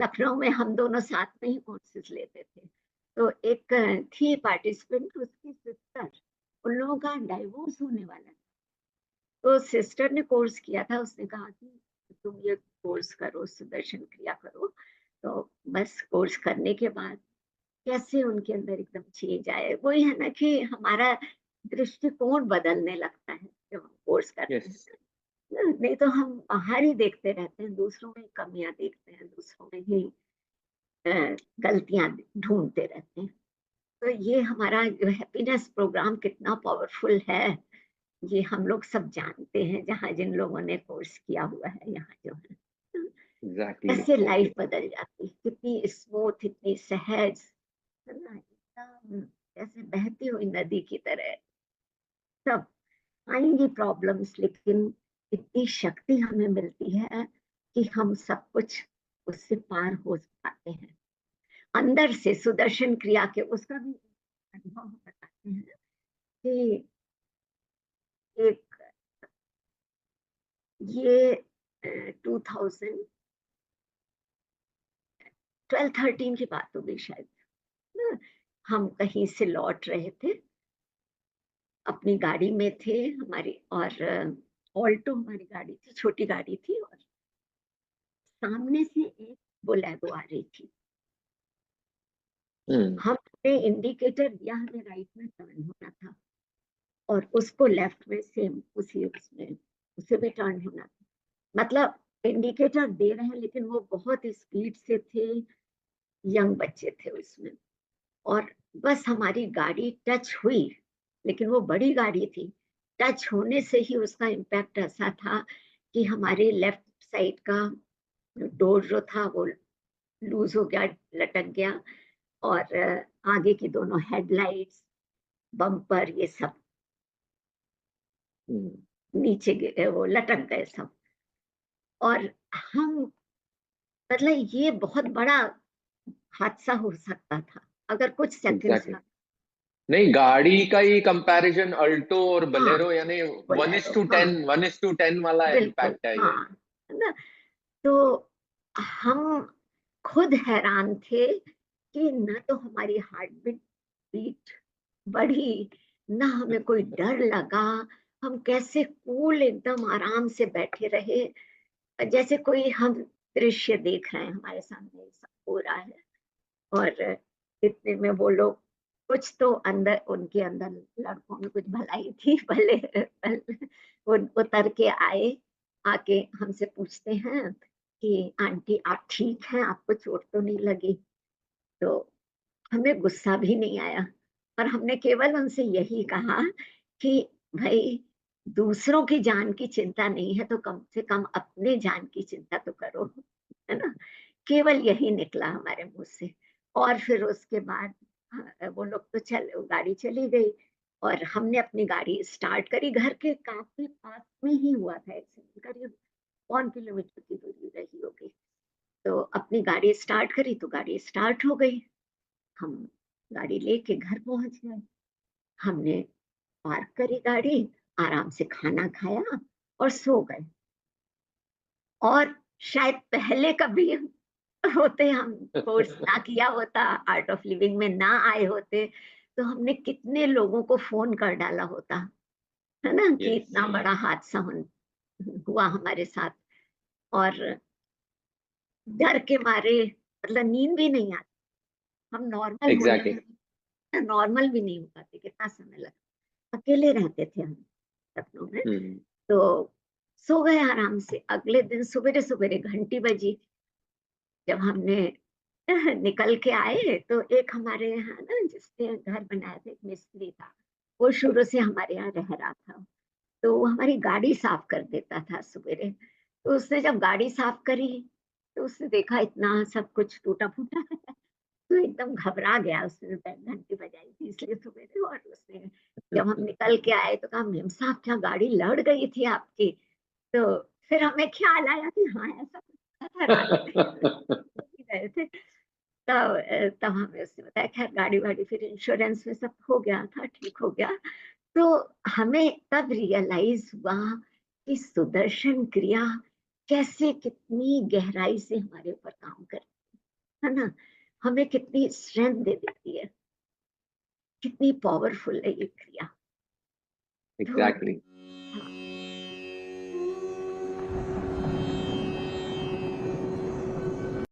लखनऊ में हम दोनों साथ में ही कोर्सेज लेते थे। तो एक थी पार्टिसिपेंट, उसकी सिस्टर, उन लोगों का डाइवोर्स होने वाला था। तो सिस्टर ने कोर्स किया था, उसने कहा कि तुम ये कोर्स करो, सुदर्शन क्रिया करो। तो बस कोर्स करने के बाद कैसे उनके अंदर एकदम चेंज आए, वही है ना कि हमारा दृष्टिकोण बदलने लगता है जब हम कोर्स करते यस। हैं। नहीं तो हम बाहर ही देखते रहते हैं, दूसरों में कमियां देखते हैं, दूसरों में ही अ, गलतियां ढूंढते रहते हैं। तो ये हमारा जो हैप्पीनेस प्रोग्राम कितना पावरफुल है, ये हम लोग सब जानते हैं, जहाँ जिन लोगों ने कोर्स किया हुआ है यहाँ जो है। एग्जैक्टली कैसे एग्जैक्टली। लाइफ बदल जाती, कितनी स्मूथ, इतनी सहज, है ना, एकदम जैसे बहती हुई नदी की तरह। सब आएंगी प्रॉब्लम्स, लेकिन इतनी शक्ति हमें मिलती है कि हम सब कुछ उससे पार हो पाते हैं। अंदर से सुदर्शन क्रिया के उसका भी अनुभव हम बताते हैं कि एक ये 2012-13 की बात हो गई शायद ना। हम कहीं से लौट रहे थे, अपनी गाड़ी में थे हमारी, और ऑल्टो हमारी गाड़ी थी, छोटी गाड़ी थी, और सामने से एक बोलेरो आ रही थी। हम्म। हमने इंडिकेटर दिया, हमें राइट में टर्न होना था, और उसको लेफ्ट में सेम उसी उसमें उसे भी टर्न होना था। मतलब इंडिकेटर दे रहे हैं, लेकिन वो बहुत स्पीड से थे, यंग बच्चे थे उसमें, और बस हमारी गाड़ी टच हुई, लेकिन वो बड़ी गाड़ी थी। टच होने से ही उसका इम्पैक्ट ऐसा था कि हमारे लेफ्ट साइड का डोर जो था वो लूज हो गया, लटक गया, और आगे की दोनों हेडलाइट्स, बम्पर, ये सब नीचे गिरे, वो लटक गए सब। और हम, मतलब ये बहुत बड़ा हादसा हो सकता था अगर कुछ सेकंड्स एग्जैक्टली। का। नहीं, गाड़ी का ही कंपैरिजन अल्टो और हाँ, बलेरो, यानी वन इज बोलेरो, टू हाँ, टेन 1:10 वाला बिल्कुल, इम्पैक्ट है ये। हाँ, है ना। तो हम खुद हैरान थे कि न तो हमारी हार्ट बीट बीट बढ़ी, ना हमें कोई डर लगा। हम कैसे कूल एकदम आराम से बैठे रहे, जैसे कोई हम दृश्य देख रहे हैं, हमारे सामने ये सब हो रहा है। और इतने में वो लोग, कुछ तो अंदर उनके अंदर लड़कों में कुछ भलाई थी, भले वो उतर के आए, आके हमसे पूछते हैं कि आंटी आप ठीक हैं, आपको चोट तो नहीं लगी? तो हमें गुस्सा भी नहीं आया, और हमने केवल उनसे यही कहा कि भाई, दूसरों की जान की चिंता नहीं है तो कम से कम अपने जान की चिंता तो करो, है ना। केवल यही निकला हमारे मुंह से। और फिर उसके बाद वो लोग तो गाड़ी चली गई, और हमने अपनी गाड़ी स्टार्ट करी। घर के काफी पास में ही हुआ था एक्सीडेंट, करीब 1 किलोमीटर की दूरी रही होगी। तो अपनी गाड़ी स्टार्ट करी तो गाड़ी स्टार्ट हो गई, हम गाड़ी लेके घर पहुंच गए। हमने पार्क करी गाड़ी, आराम से खाना खाया और सो गए। और शायद पहले कभी होते, हम कोर्स ना किया होता, आर्ट ऑफ लिविंग में ना आए होते, तो हमने कितने लोगों को फोन कर डाला होता, है ना, कि यस। इतना बड़ा हादसा हुआ हमारे साथ। और डर के मारे, मतलब नींद भी नहीं आती, हम नॉर्मल होने एग्जैक्टली। में, नॉर्मल भी नहीं हो पाते, कितना समय लगता। अकेले रहते थे हम लखनऊ में। हम्म। तो सो गए आराम से। अगले दिन सवेरे सवेरे घंटी बजी, जब हमने निकल के आए, तो एक हमारे यहाँ ना, जिसने घर बनाया था, एक मिस्त्री था, वो शुरू से हमारे यहाँ रह रहा था। तो वो हमारी गाड़ी साफ कर देता था सवेरे। तो उसने जब गाड़ी साफ करी, तो उसने देखा इतना सब कुछ टूटा फूटा है, तो एकदम घबरा गया। उसने घंटी बजाई थी इसलिए सवेरे, और उसने, जब हम निकल के आए तो कहा, मेम साहब क्या गाड़ी लड़ गई थी आपकी? तो फिर हमें ख्याल आया कि हाँ, ऐसा कुछ हुआ था रात में, सो ही रहे थे। तब हमें उसने बताया, खैर गाड़ी वाड़ी फिर इंश्योरेंस में सब हो गया था, ठीक हो गया। तो हमें तब रियलाइज हुआ कि सुदर्शन क्रिया कैसे, कितनी गहराई से हमारे ऊपर काम करती है ना, हमें कितनी स्ट्रेंथ दे देती है, कितनी पावरफुल है ये क्रिया। तो एग्जैक्टली।